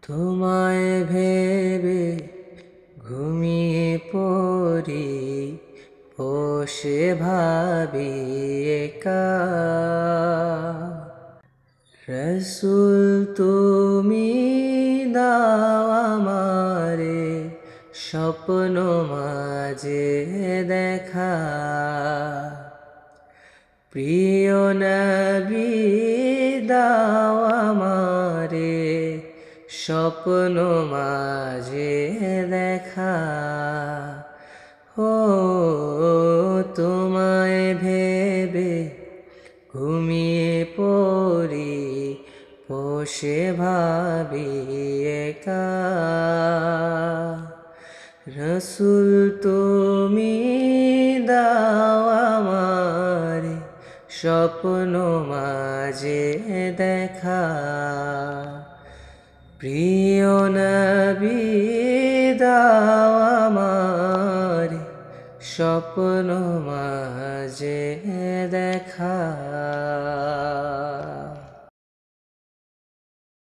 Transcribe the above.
তোমায় ভেবে ঘুমিয়ে পড়ি, বসে ভাবি একা। রসুল তুমি দাও আমারে স্বপ্ন মাঝে দেখা। প্রিয় নবী দাও আমারে স্বপ্ন মাঝে দেখা। ও তোমায় ভেবে ঘুমিয়ে পড়ি, বসে ভাবি একা। রসুল তুমি দাও আমারে স্বপ্ন মাঝে দেখা। প্রিয় নবী দাও আমারে স্বপ্ন মাঝে দেখা।